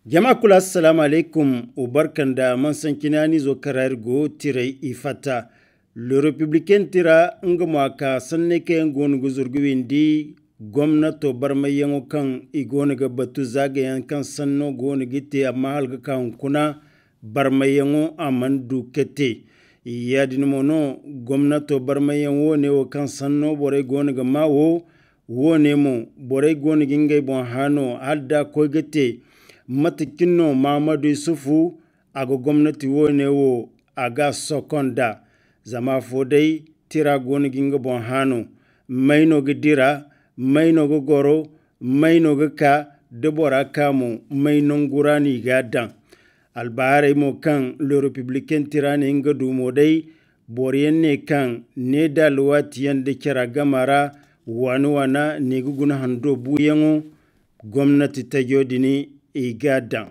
Jama'a kula assalamu alaikum ubarkan da man san kinani zo karar go tirai ifata. Le Républicain tira nga mwaka sanne ke ngon guzurguwindi gwamnato barmayango kan igona ga batu zagayen kan sanno gona gite amma halga kan kuna barmayango amandu kete. Yadin mono gwamnato barmayango ne wo kan sanno bore gona ga mawo wone mo bore gona gingai bon hano hadda ko gete matakinno Mamadou Isufu aga gwamnati wone wo aga sokonda zama fodai tira gona ginga bon hano maino gidira maino go goro maino go ka debora kamo maino ngurani gadan albare mo kan le Républicain tirani nga dumo dai boriyenne kan ne dalwati yande kira gamara wana ne guguna hando buyango gwamnati ta yodini igadan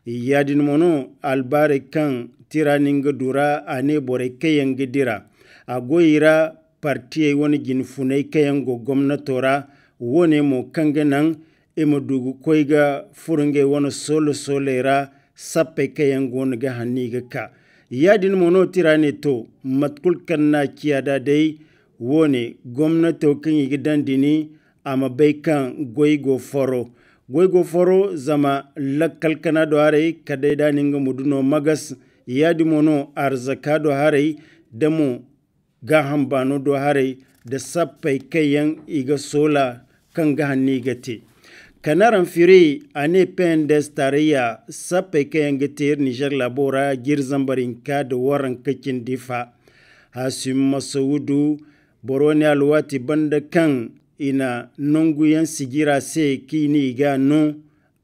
yadin mono albare kan tirani nga dura ane bore kayan gidira agoyira partiye wani ginfunai kayan go gwamnatora wone mo kanganan ema dugu koiga furunge wani solera sappe kayan gona ga hanniga ka yadin mono tirani to matkul kanna kiyada dai wone gwamnato kan yi gidan dini ama bai kan goigo foro zama lakkal kana do hare kadai da ninga muduno magas yadi mono arzaka do hare damo ga hambano do hare da sappai kayan iga sola kan ga hanni gate kanaran firi ane pendes tariya sappai kayan gate Niger labora girzambarin ka da waran kakin difa Hasim Masaudu borone alwati banda kan ina nonguyan sigira se kini ga no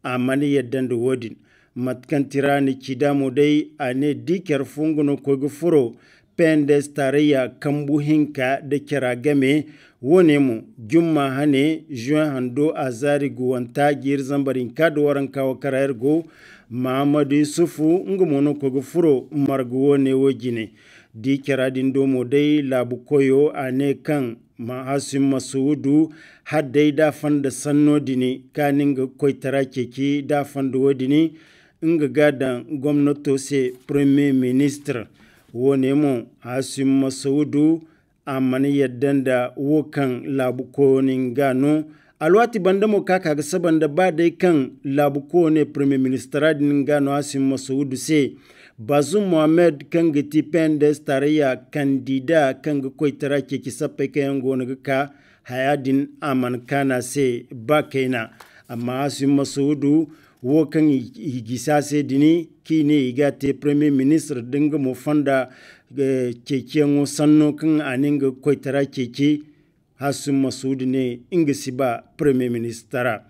amani yaddan da wodin matkan tirani kidamo dai ane dikar funguno ko furo pendes tarayya kambu hinka da kira game wone mu jumma hane juin hando azari guwanta gir zambarin kadu waran kawo karayar go Mamadou Isufu ngumono ko furo margo wone wojine di kira dindo mo dai labu koyo ane kan Hasim Masaudu haddai da fanda sanno dini kaninga koitara keki da fanda wodini inga gadan gwamnato se premier ministre wone mo Hasim Masaudu amani yaddan da wokan labu konin gano alwati banda mo kaka ga sabanda ba dai kan labu kone premier ministre din gano Hasim Masaudu se Bazoum Mohamed kan giti pendes tarayya kandida kan ga koitara ke kisappe kayan gona ka hayadin aman kana se ba kaina amma Hasim Masaudu wo kan igisa se dini kine igate premier ministre dinga mo fanda keken sanno kan aninga koitara keke Hasim Masaudu ne inga siba premier ministra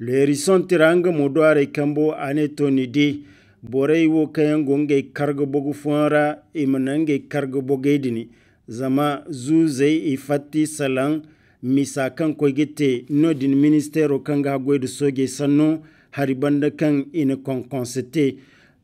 le hérisson tiranga modore kambo anetoni di borei wo kayan gonge kargo bogu fuara imanange kargo bogedini zama zuzei ifatti salan misakan koigete nodin ministero kanga goydu soge sanno haribanda kan ina konkonsete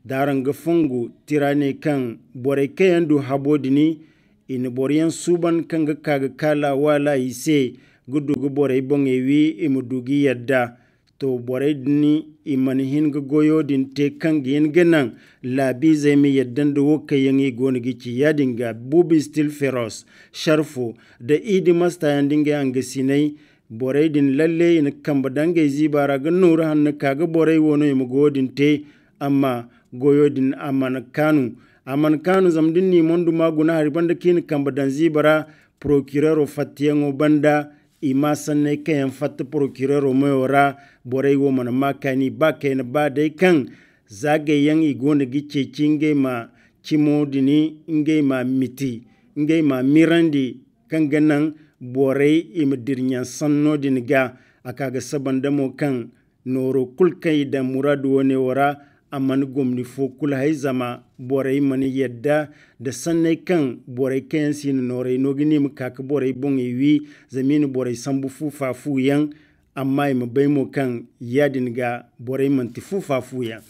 daranga fungu tirane kan borei kayan du habodini ina boriyan suban kanga kaga kala wala ise gudugu borei bongewi imudugi yadda to borei dini imanihin ga goyo din te kan yin ganan labi zai mi yaddan da woka yangi gona gici ya dinga bubi still feroz sharfo da idi masta yan dinga an gasinai borei din lalle in kamba dange zibara ga nuru hannu kaga borei wono im godin te amma goyo din aman kanu zamdin ni mondu maguna haribanda kin kamba dan zibara procureur fatiyango banda ima sanne kayan fatta procureur mayora borei wo mana makani ba kayan ba dai kan zagayen igona gice cinge ma kimodini inge ma miti inge ma mirandi kan ganan borei imdirnyan sanno diniga akaga sabanda mo kan noro kulkai da muradu wone wara amman gomni fo kula hay zama borei mani yadda da sanne kan borei kayan sin nore no gini mu kaka borei bonge wi zamini borei sambu fufa fuyan amma im baymo kan yadin ga borei manti fufa fuyan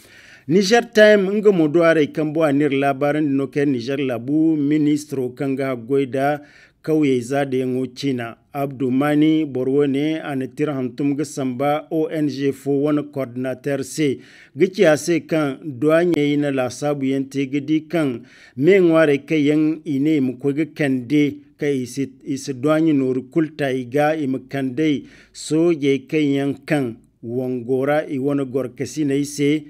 Niger Time nga modoare kan bo anir labaran no ken Niger labu ministro kan ga goida kauye zade yango China Abdou Mani borwone an tir hantum samba ONG fo wani coordinateur se gici ase kan douanye na la sabu yente gidi kan me ngware kayan ine mu ko kande kai isi douanye nor kulta iga im kande so je kayan kan wongora I wani gorkasi na ise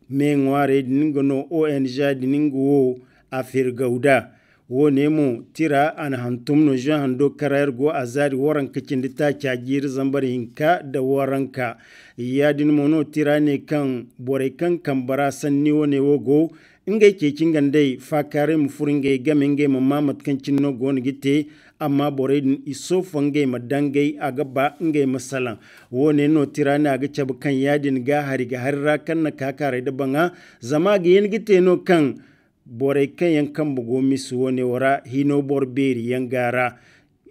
me ngware dingono ONG dingo afir gauda wo nemo tira an hantum no jan hando karar go azari waran kicin ta cajir zambar hinka da waranka yadin mono tira ne kan bore kan kambara sanni wone wogo ingai ke cingandai fakare mu furinge gamenge mamamat kan cinno gon gite amma bore din iso fange madangai agaba ingai masalan wone no tira ne aga cabu kan yadin ga hari ga harra kan na kakare da banga zama ga yen gite no kan bore kan yankan bugo misu wone wara hino borberi yangara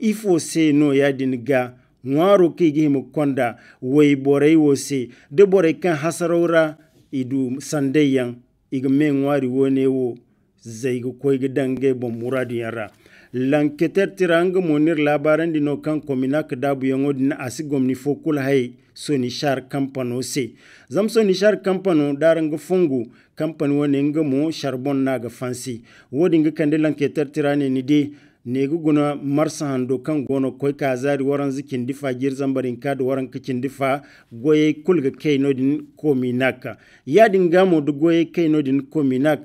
ifo se no yadin ga ngwaro ke gi mu konda way bore wo se de bore kan hasarora idu sandeyan iga me ngwari wone wo zaigo koy gidange bo muradi yara lanketer tiranga monir labaran dino kan kominak dabu yango dina asigomni fokul hay soni shar kampano se zam soni shar kampano daranga fungu kampani woni ngamo charbon naga fansi wodi nga kande lanketer tirane ni de negu guna marsa hando kan gono koy kazari waran zikin difa jir zambarin kad waran kicin difa goye kulga kayno din kominaka yadin gamo do goye kayno din kominak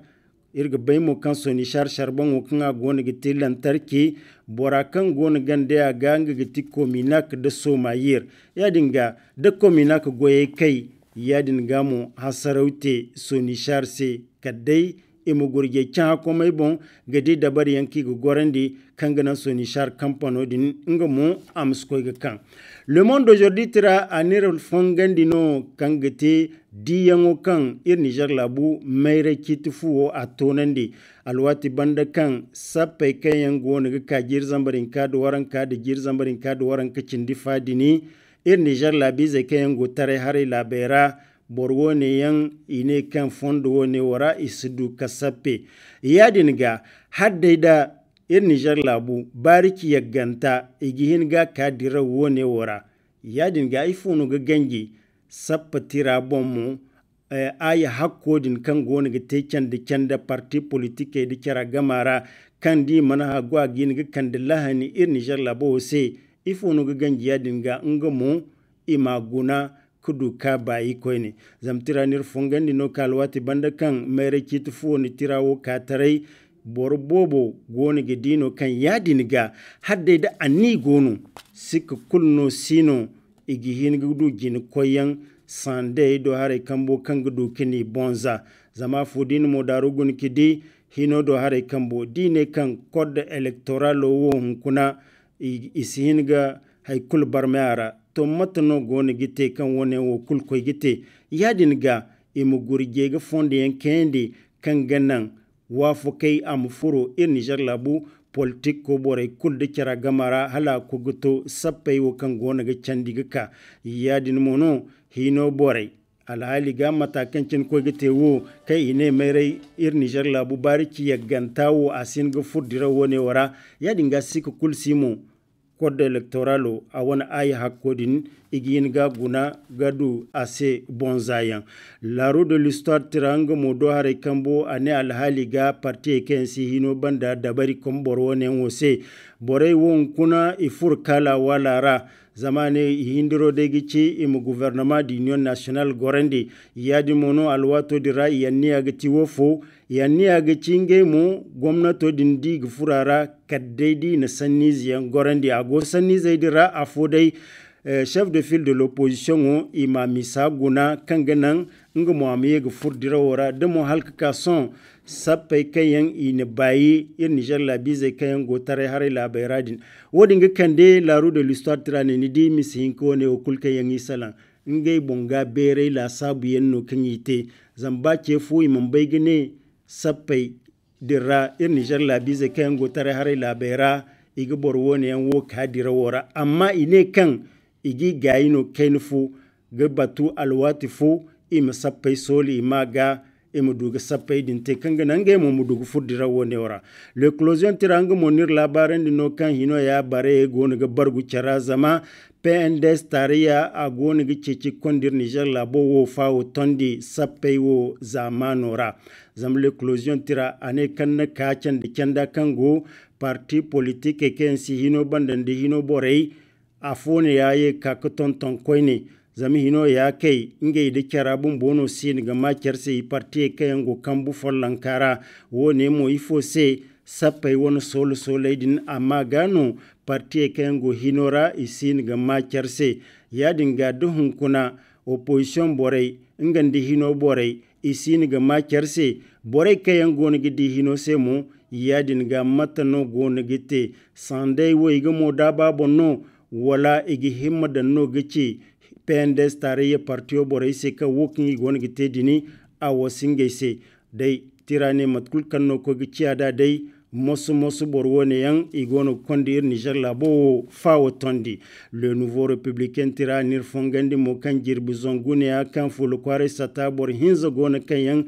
irga baymo kan soni charbon kan gono giti lantarki bora kan gono gande a ganga giti kominak da somayir yadin ga da kominak goye kai yadin gamo hasaraute soni se kadai imu gurge kya komai bon gadi dabar yanki go gorandi kangana soni compano din ngamo amsko ga kan Le Monde aujourd'hui tira anir fongandino kangati diyango kan ir Niger labu meire kitifu a tonandi alwati banda kan sapai kayan gona ga kajir zambarin kadu waran kadu jir zambarin kadu waran kacin difadini ir Niger labi zai kayan go tare hare labera borwo ne yan ine kan fondo ne wara isudu kasape yadin ga haddaida ir Niger labu bariki ya ganta igihin ga kadira wone wara yadin ga ifunu ga gangi sapatira bommu aya hakkodin kan gona ga teken da kenda parti politique da kira gamara kan di mana ha gwa gin ga kan da lahani ir Niger labo se ifunu ga gangi yadin ga ngamo imaguna kudu ka bayi koyne zamtira nir fongandi no kalwati banda kan mere kitfu ni tirawo katarai borbobo goni ge dino kan yadin ga hadde da anni gonu sik kulno sino igi hin gudu gin koyan sande do hare kambo kan gudu kini bonza zama fudin mo darugun kidi hino do hare kambo dine kan code electoral wo kuna isihin ga hay kul barmara to matano goni gite kan wone wo kul koy gite yadin ga imu gurje ga fonde yan kendi kan ganan wafo kai am furo ir Niger labu politique ko bore kul de kira gamara hala ko guto sappay wo kan gona ga candiga ka yadin mono hino bore alhali ga matakan cin ko gite wo kai ine mere ir Niger labu bariki ya gantawo asin ga furdira wone wara yadin ga sika kul simo code electoral a wani ayi hakkodin igin ga guna gadu ase bonzayan la roue de l'histoire tiranga modo hare kambo ane alhali ga parti kensi hino banda dabari komboro wone wose bore won kuna ifur kala walara zamane hindiro de gici im gouvernement d'union nationale gorendi yadi mono alwato dira yanni agati wofo yanni agati ngemu gwamnato dindi gfurara kaddeidi na sanniziyan gorendi ago sannizi dira afodai chef de file de l'opposition ima misa guna kanganan nga muamiye gfur dira wora de mo halka son sapai kayan ine bayi ir Niger la bize kayan gotare hare la bayradin wodi nga kande la roue de l'histoire tirane ni di misin ko ne okul kayan isalan ngay bonga bere la sabu yenno kanyite zamba ke fu imam baygene sapai dira ir Niger la bize kayan gotare hare la bayra igi borwone yan wo kadira wora amma ine kan igi gayino kainfu ga batu alwati fu ima sapai soli imaga muduga sappay dinte kanga nange mo muduga furdira wone ora l'éclosion tiranga monir labaran dino kan hino ya bare gonu ga bargu cara zama PNDS tarayya a gonu ga ceci kondir Niger labo wo fawo tondi sappay wo zamanora zam l'éclosion tira ane kanna kacan de kanda kango parti politique ken si hino bandande hino borei afone yaye kakaton ton koyne zami hino ya kai inge da kyarabun bono sin ga makiyar sai parti kayan go kambu follankara wone mo ifo se sapai wani solo din amma gano parti kayan go hinora isin ga makiyar sai ya dinga duhun kuna opposition borai ingandi hino borai isin ga makiyar sai borai kayan go ni gidi hino sai mo ya dinga matano go ni gite sandai wo iga mo da babonno wala igi himma da no gici PNDS tarayya partiyo borai se ka wokin yi gona gite dini a wasin gaise dai tirane matkul kanno ko gici ada dai mosu borwo ne yan igono kondir Niger labo fawo tondi le nouveau républicain tira nir fongandi mo kan jirbi zongune ya kan fulu kware sata bor hinza gona kan yan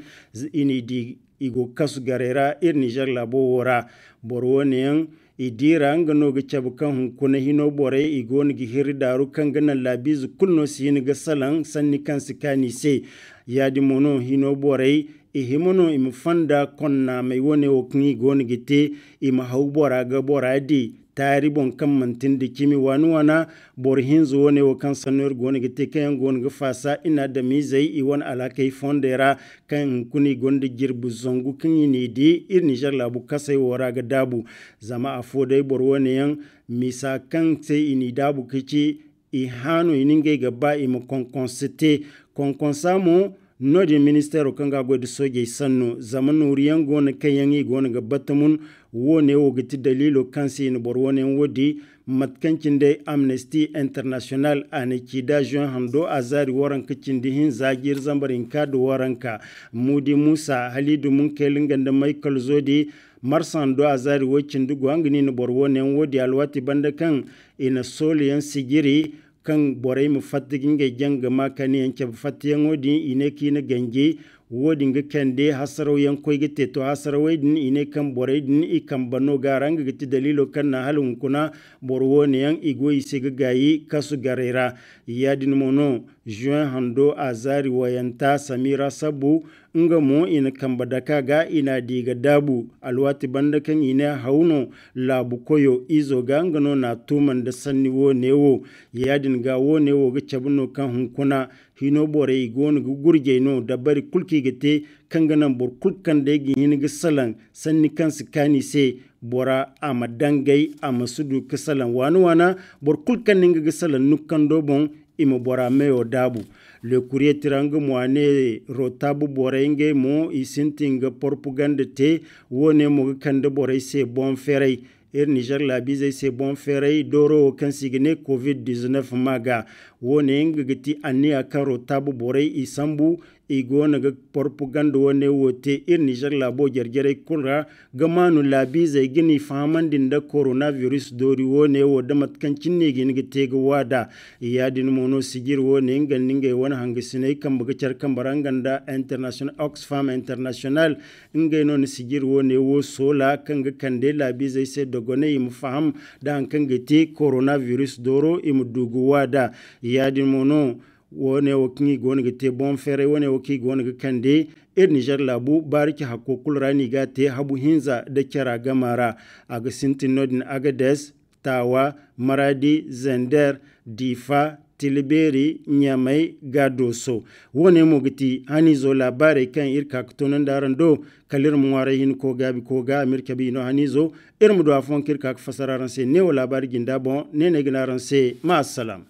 ini di igo kasu garera Niger labo wora borwo ne yan idira ngano ga cabukan hunkuna hino bore igoni gi hiri daru kan ganan labizu kulno sini ga salan sanni kan sikani se yadi mono hino bore ihimono imfanda konna mai wone okni goni gite ima haubora ga boradi tari bon kan mantin da kimi wani wana bor hinzo wone wo kan sanor goni gite kan goni ga fasa ina da mizai iwan alakai fondera kan kuni gondi girbu zongu kan yini di Niger labu kasai wora ga dabu zama afodai bor wone yan misa kan sai ini dabu kici ihano ininge ga ba ima konkonsite konkonsamu nodi ministero kanga godi soje sanno zamanu riyan gona kayangi gona ga batamun wone wo giti dalilo kansi ni bor wone wodi matkancin dai Amnesty International ane kida juin hando azari waran kicindi hin zagir zambarin kadu waranka mudi Musa Halidu mun kelingan da Michael Zodi marsando azari wocin dugu angini ni bor wone wodi alwati banda kan ina soliyan sigiri kan borai mu fatigin ga janga makani yanke fatiyan wodi ine kina gange wodi ga kande hasaro yan koy gite to hasaro din ine kan borai din ikan bano garanga gite dalilo kan na halun kuna borwo ne yan igoyi siga gayi kasu garera yadin mono juin hando azari wayanta Samira Sabu nga mo ina kamba daka ga ina diga dabu alwati banda kan ina hauno labu koyo izo ga ngano na tuman da sanni wo newo yadin ga wo newo ga cabuno kan hunkuna hino bore igon gu gurje no da bari kulki gite kan ganan bor kulkan da gi hin ga salan sanni kan sikani se bora amadangai amasudu kasalan wana bor kulkan ninga ga salan nukan dobon ima bora meyo dabu le courrier tiranga moane rotabu borenge mo isintinga propagande te wone mo kande boray se bon ferey Niger la bize se bon ferey doro kan sigine covid-19 maga wone ngati anni akaro tabu boray isambu igona ga propaganda wone wote Niger la bo jerjere kulra gamanu la bize gini famandin da coronavirus dori wone wo damat kan cinne gini gite ga wada yadin mono sigir wone nganinge wona hangisine kan buga charkan baranganda international Oxfam international ngai non sigir wone wo sola kan ga kande la bize se dogone im faham dan kan gite coronavirus doro im dugu wada yadin mono wone woki gona gite bon fere wone woki gona ga kande Niger labu bariki hakokul rani ga te habu hinza da kira gamara aga sintin nodin Agades Tawa Maradi Zender Difa Tiliberi Nyamai Gadoso wone mo giti hani zo labare kan irka tonon darando kalir muware hin ko gabi ko ga Amerika bi no hani zo irmu do afon kirka fasararan se ne labari ginda bon ne ne ginaran se ma assalam